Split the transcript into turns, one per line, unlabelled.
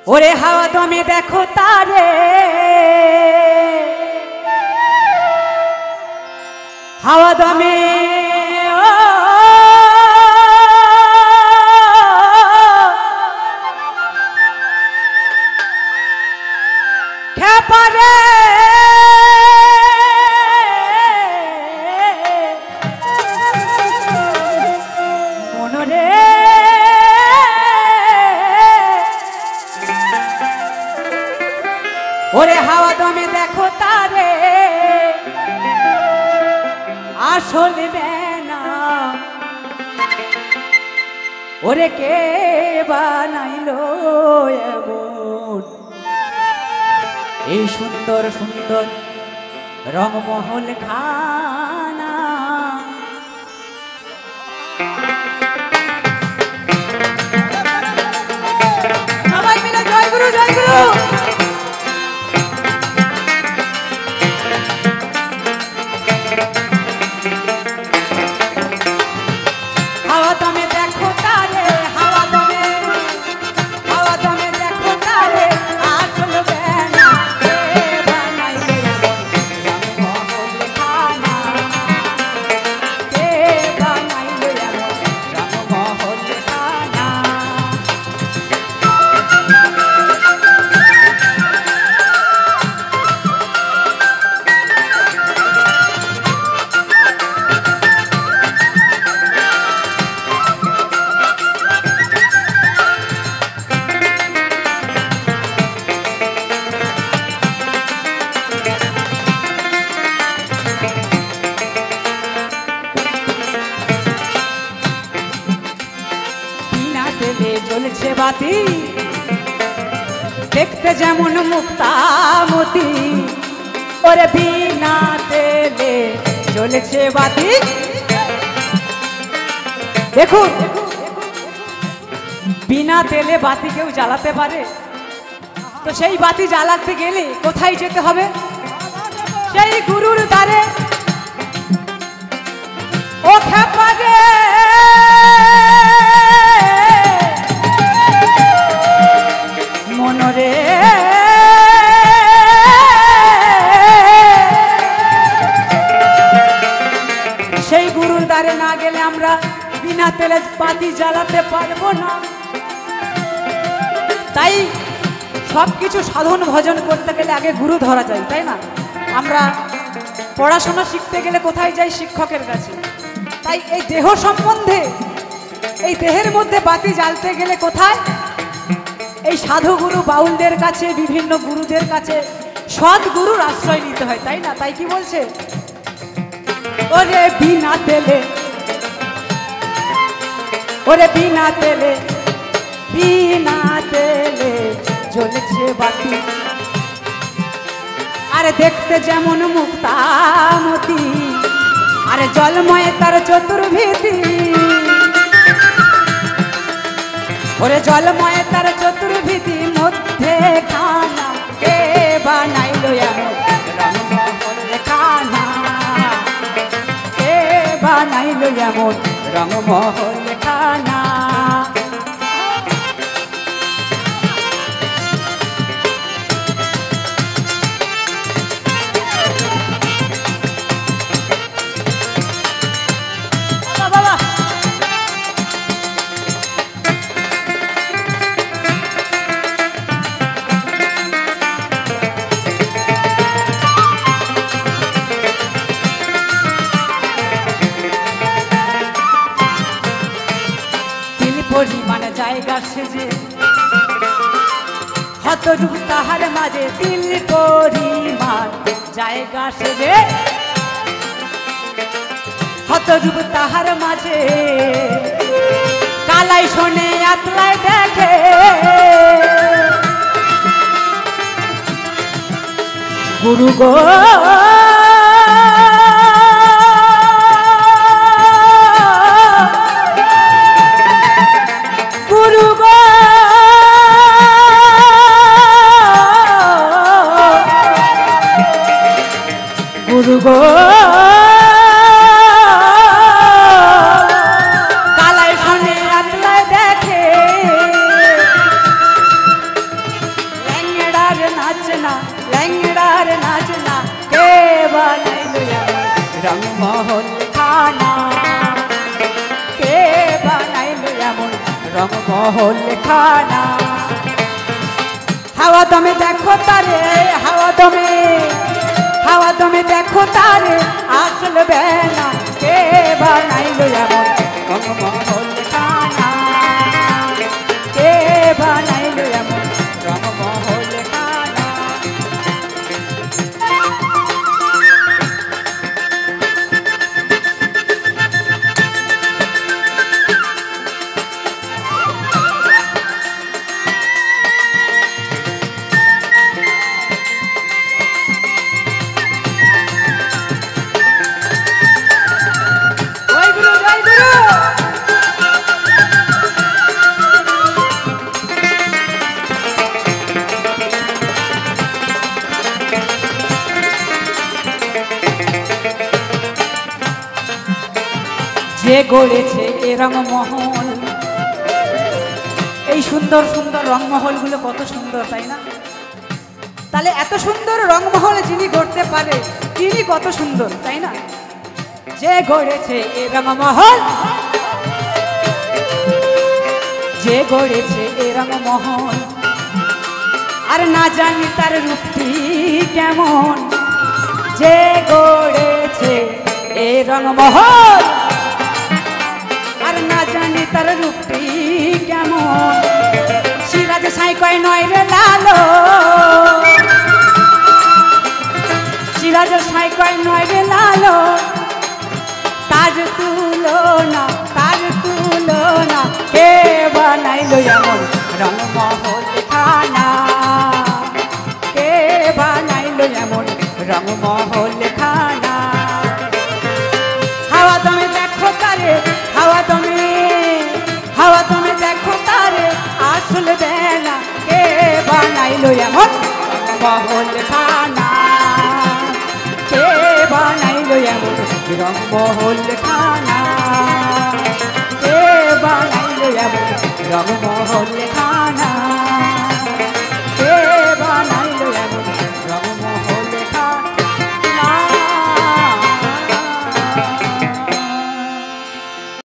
ওরে হাওয়া দমে দেখো তারে, হাওয়া দমে খেপারে মনরে ওরে হাওয়া দমে দেখো তারে আসল বেনা, ওরে কে বানাইলো এমন এই সুন্দর সুন্দর রংমহল খানা। সবাই মিলে জয় গুরু জয় গুরু। জ্বলছে বাতি দেখতে যেমন মুক্তামতি, ওরে বিনা তেলে জ্বলছে বাতি। দেখুন বিনা তেলে বাতি কেউ জ্বালাতে পারে? তো সেই বাতি জ্বালাতে গেলে কোথায় যেতে হবে? সেই গুরুর দ্বারে। ও খেপারে মনরে সেই গুরুর দ্বারে না গেলে আমরা বিনা তেলে বাতি জ্বালাতে পারবো না। তাই সবকিছু সাধন ভজন করতে গেলে আগে গুরু ধরা যায়, তাই না? আমরা পড়াশোনা শিখতে গেলে কোথায় যাই? শিক্ষকের কাছে। তাই এই দেহ সম্বন্ধে, এই দেহের মধ্যে বাতি জ্বালতে গেলে কোথায়? এই সাধুগুরু বাউলদের কাছে, বিভিন্ন গুরুদের কাছে, সৎ গুরুর আশ্রয় নিতে হয়, তাই না? তাই কি বলছে? ওরে বিনা তেলে, ওরে বিনা তেলে, বিনা তেলে জ্বলছে বাতি, আরে দেখতে যেমন মুক্তামতি, আরে জলময় তার চতুর্ভীতি, ওরে জলময় তার চতুর্ভীতি মধ্যে খানা কে বানাইলো এমন রংমহল খানা, কে বানাইলো এমন রংমহল খানা। পরিমাণ জায়গা সেজে হতরূপ তাহার মাঝে, তিল পরিমাণ জায়গা সেজে হতরূপ তাহার মাঝে, কালাই শোনে আতলায় দেখে গুরু গো গুরু গো কালাই শোনে আতলায় দেখে রংমহল খানা। হাওয়া দমে দেখো তারে, হাওয়া দমে দেখো তারে, আসল বেলা কে বানাইলো এমন রংমহল খানা, কে বানাইলো এমন রংমহল খানা। যে গড়েছে এ রংমহল, এই সুন্দর সুন্দর রংমহলগুলো কত সুন্দর, তাই না? তাহলে এত সুন্দর রংমহল যিনি গড়তে পারে তিনি কত সুন্দর, তাই না? যে গড়েছে এ রংমহল, যে গড়েছে এ রংমহল, আর না জানি তার রূপটি কেমন। যে গড়েছে এ রংমহল, আর না জানি তার রূপটি কেমন। সিরাজ সাই কয় নয় রে লালো, সিরাজ সাই কয় নয় রে লালো, তার তুলনা, তার তুলনা কে বানাইলো এমন রংমহল খানা, কে বানাইলো এমন রংমহল খানা। হাওয়া দমে দেখো তারে, হাওয়া দমে দেখো তারে, আসল বেলা কে বানাইলো এমন রংমহল খানা, কে বানাইলো এমন রংমহল খানা, কে বানাইলো এমন রংমহল খানা।